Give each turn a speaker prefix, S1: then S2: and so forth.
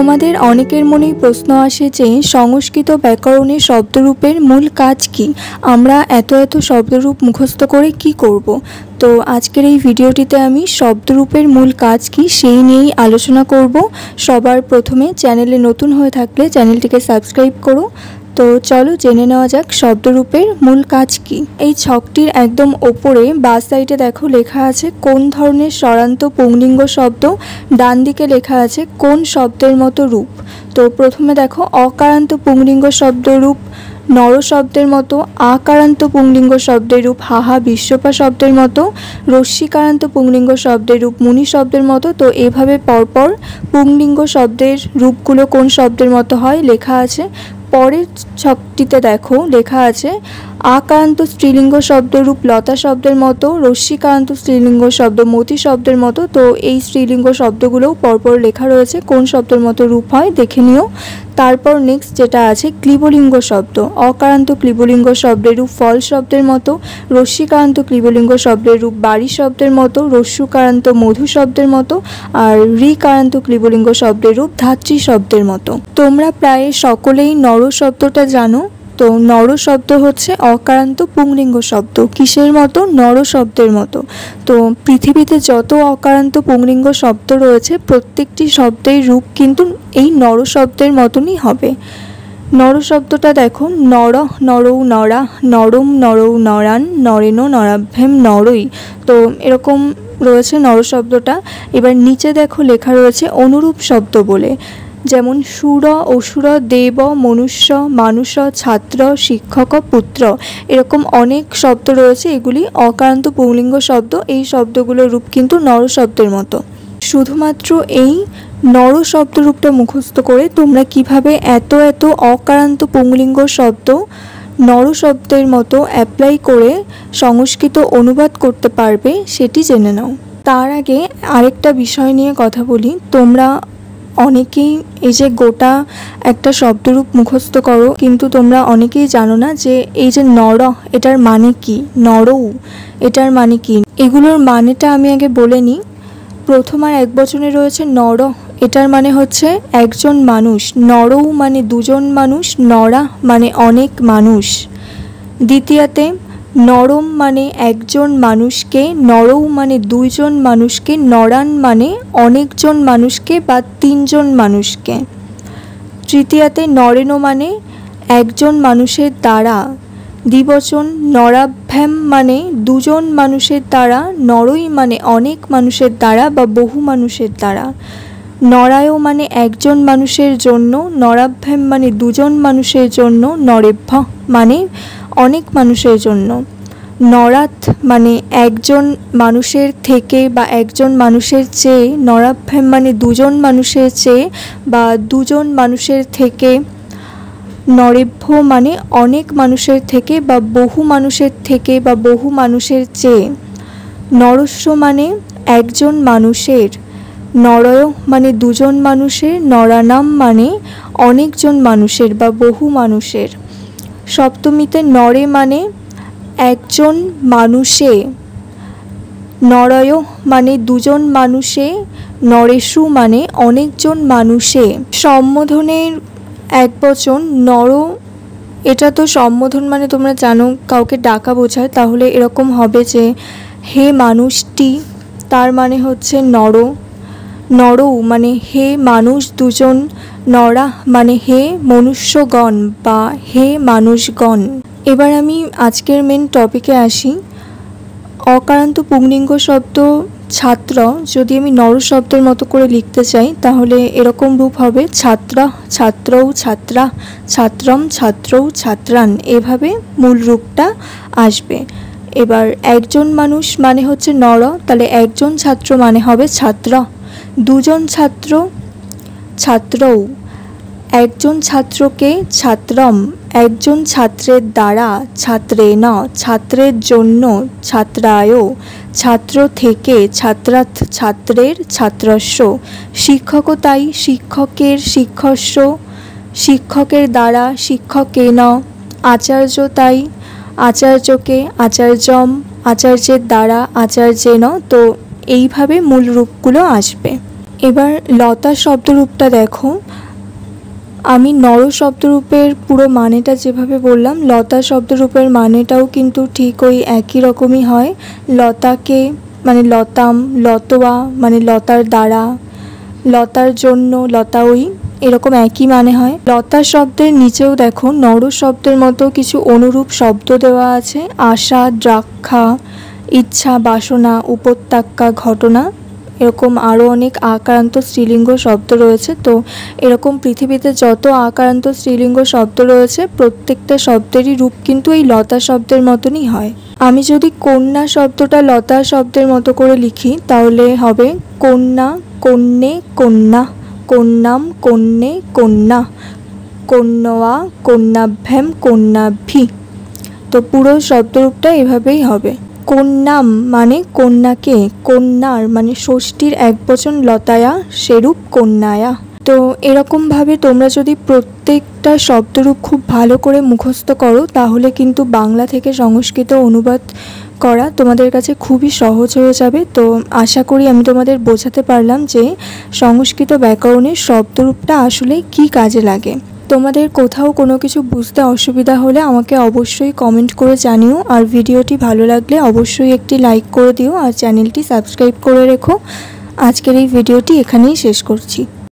S1: তোমাদের অনেকের মনেই প্রশ্ন আসে যে সংস্কৃত ব্যাকরণের শব্দরূপের মূল কাজ কি, আমরা এত শব্দরূপ মুখস্থ করে কি করব। তো আজকের এই ভিডিওটিতে আমি শব্দরূপের মূল কাজ কি সেই নিয়েই আলোচনা করব। সবার প্রথমে চ্যানেলে নতুন হয়ে থাকলে চ্যানেলটিকে সাবস্ক্রাইব করো। তো চলো জেনে নেওয়া যাক শব্দরূপের মূল কাজ কি। এই ছকটির একদম ওপরে বাঁ সাইডে দেখো লেখা আছে কোন ধরনের স্বরান্ত পুংলিঙ্গ শব্দ, ডান দিকে লেখা আছে কোন শব্দের মতো রূপ। তো প্রথমে দেখো অকারান্ত পুংলিঙ্গ শব্দরূপ নর শব্দের মতো, আকারান্ত পুংলিঙ্গ শব্দের রূপ হাহা বিশ্বপা শব্দের মতো, রস্যিকারান্ত পুংলিঙ্গ শব্দের রূপ মুনি শব্দের মতো। তো এভাবে পরপর পুংলিঙ্গ শব্দের রূপগুলো কোন শব্দের মতো হয় লেখা আছে। পরের ছকটিতে দেখো লেখা আছে আকারান্ত স্ত্রীলিঙ্গ শব্দরূপ লতা শব্দের মতো, রস্যিকারান্ত স্ত্রীলিঙ্গ শব্দ মতি শব্দের মতো। তো এই স্ত্রীলিঙ্গ শব্দগুলোও পরপর লেখা রয়েছে কোন শব্দের মতো রূপ হয় দেখে নিও। তারপর নেক্সট যেটা আছে ক্লীবলিঙ্গ শব্দ, অকারান্ত ক্লীবলিঙ্গ শব্দের রূপ ফল শব্দের মতো, রস্যিকারান্ত ক্লীবলিঙ্গ শব্দের রূপ বাড়ি শব্দের মতো, রস্যুকারান্ত মধু শব্দের মতো, আর ঋকারান্ত ক্লীবলিঙ্গ শব্দের রূপ ধাত্রী শব্দের মতো। তোমরা প্রায় সকলেই নর শব্দটা জানো। তো নর শব্দ হচ্ছে অকারান্ত পুংলিঙ্গ শব্দ, কিসের মতো? নর শব্দের মতো। তো পৃথিবীতে যত অকারান্ত পুংলিঙ্গ শব্দ রয়েছে প্রত্যেকটি শব্দের রূপ কিন্তু এই নর শব্দের মতনই হবে। নর শব্দটা দেখো নর নরৌ নরা, নরম নরৌ নরান, নরেন নরাভ্যেম নরই। তো এরকম রয়েছে নর শব্দটা। এবার নিচে দেখো লেখা রয়েছে অনুরূপ শব্দ বলে, যেমন সুর অসুর দেব মনুষ্য মানুষ ছাত্র শিক্ষক পুত্র, এরকম অনেক শব্দ রয়েছে। এগুলি অকারান্ত পুংলিঙ্গ শব্দ। এই শব্দগুলোর রূপ কিন্তু নর শব্দের মতো। শুধুমাত্র এই নর শব্দরূপটা মুখস্থ করে তোমরা কিভাবে এত অকারান্ত পুংলিঙ্গ শব্দ নর শব্দের মতো অ্যাপ্লাই করে সংস্কৃত অনুবাদ করতে পারবে সেটি জেনে নাও। তার আগে আরেকটা বিষয় নিয়ে কথা বলি। তোমরা অনেকেই এই যে গোটা একটা শব্দরূপ মুখস্থ করো, কিন্তু তোমরা অনেকেই জানো না যে এই যে নর এটার মানে কি, নরৌ এটার মানে কি। এগুলোর মানেটা আমি আগে বলে নিই। প্রথম আর এক বচনে রয়েছে নর, এটার মানে হচ্ছে একজন মানুষ, নরৌ মানে দুজন মানুষ, নরা মানে অনেক মানুষ। দ্বিতীয়তে নরম মানে একজন মানুষকে, নরৌ মানে দুইজন মানুষকে, নরান মানে অনেকজন মানুষকে বা তিনজন মানুষকে। তৃতীয়তে নরেন মানে একজন মানুষের দ্বারা। দ্বিবচন নরাভ্যাম মানে দুজন মানুষের দ্বারা, নরই মানে অনেক মানুষের দ্বারা বা বহু মানুষের দ্বারা। নরায় মানে একজন মানুষের জন্য, নরাভ্যাম মানে দুজন মানুষের জন্য, নরেভ্য মানে অনেক মানুষের জন্য। নরাত মানে একজন মানুষের থেকে বা একজন মানুষের চেয়ে, নরাভ্যাম মানে দুজন মানুষের চেয়ে বা দুজন মানুষের থেকে, নরেভ্য মানে অনেক মানুষের থেকে বা বহু মানুষের থেকে বা বহু মানুষের চেয়ে। নরস্য মানে একজন মানুষের, নরয় মানে দুজন মানুষের, নরানাম মানে অনেকজন মানুষের বা বহু মানুষের। সপ্তমীতে নরে মানে একজন মানুষে, নরয় মানে দুজন মানুষে, নরেষু মানে অনেকজন মানুষে। সম্বোধনের এক বচন নর, এটা তো সম্বোধন মানে তোমরা জানো কাউকে ডাকা বোঝায়। তাহলে এরকম হবে যে হে মানুষটি, তার মানে হচ্ছে নর। নরৌ মানে হে মানুষ দুজন, নরা মানে হে মনুষ্যগণ বা হে মানুষগণ। এবার আমি আজকের মেন টপিকে আসি। অকারান্ত পুংলিঙ্গ শব্দ ছাত্র যদি আমি নর শব্দের মতো করে লিখতে চাই তাহলে এরকম রূপ হবে ছাত্রা ছাত্রৌ ছাত্রা, ছাত্রম ছাত্রৌ ছাত্রান, এভাবে মূল রূপটা আসবে। এবার একজন মানুষ মানে হচ্ছে নর, তাহলে একজন ছাত্র মানে হবে ছাত্র। দুজন ছাত্র ছাত্রৌ, একজন ছাত্রকে ছাত্রম, একজন ছাত্রের দ্বারা ছাত্রেন, ছাত্রের জন্য ছাত্রায়, ছাত্র থেকে ছাত্রাৎ ছাত্রের ছাত্রস্য। শিক্ষকও তাই, শিক্ষকের শিক্ষস্য, শিক্ষকের দ্বারা শিক্ষকেন। আচার্য তাই, আচার্যকে আচার্যম, আচার্যের দ্বারা আচার্যেন। তো এইভাবে মূল রূপগুলো আসবে। এবার লতা শব্দরূপটা দেখো, আমি নর শব্দরূপের পুরো মানেটা যেভাবে বললাম, লতা শব্দরূপের মানেটাও কিন্তু ঠিক ওই একই রকমই হয়। লতাকে মানে লতাম, লতোয়া মানে লতার দ্বারা, লতার জন্য লতাওই, এরকম একই মানে হয়। লতা শব্দের নিচেও দেখো নর শব্দের মতো কিছু অনুরূপ শব্দ দেওয়া আছে। আশা, দ্রাক্ষা, ইচ্ছা, বাসনা, উপত্যকা, ঘটনা, এরকম আরও অনেক আকারান্ত স্ত্রীলিঙ্গ শব্দ রয়েছে। তো এরকম পৃথিবীতে যত আকারান্ত স্ত্রীলিঙ্গ শব্দ রয়েছে প্রত্যেকটা শব্দেরই রূপ কিন্তু এই লতা শব্দের মতনই হয়। আমি যদি কন্যা শব্দটা লতা শব্দের মতো করে লিখি তাহলে হবে কন্যা, কন্যে, কন্যা, কন্যাম, কন্যে, কন্যা, কন্যা, কন্যাভ্যাম, কন্যাভি। তো পুরো শব্দরূপটা এভাবেই হবে। কন্যাম মানে কন্যাকে, কন্যার মানে ষষ্ঠীর একবচন লতায়া, সেরূপ কন্যায়া। তো এরকমভাবে তোমরা যদি প্রত্যেকটা শব্দরূপ খুব ভালো করে মুখস্থ করো তাহলে কিন্তু বাংলা থেকে সংস্কৃত অনুবাদ করা তোমাদের কাছে খুবই সহজ হয়ে যাবে। তো আশা করি আমি তোমাদের বোঝাতে পারলাম যে সংস্কৃত ব্যাকরণের শব্দরূপটা আসলে কী কাজে লাগে। তোমাদের কোথাও কোনো কিছু বুঝতে অসুবিধা হলে আমাকে অবশ্যই কমেন্ট করে জানিও, আর ভিডিওটি ভালো লাগলে অবশ্যই একটি লাইক করে দিও আর চ্যানেলটি সাবস্ক্রাইব করে রেখো। আজকের এই ভিডিওটি এখানেই শেষ করছি।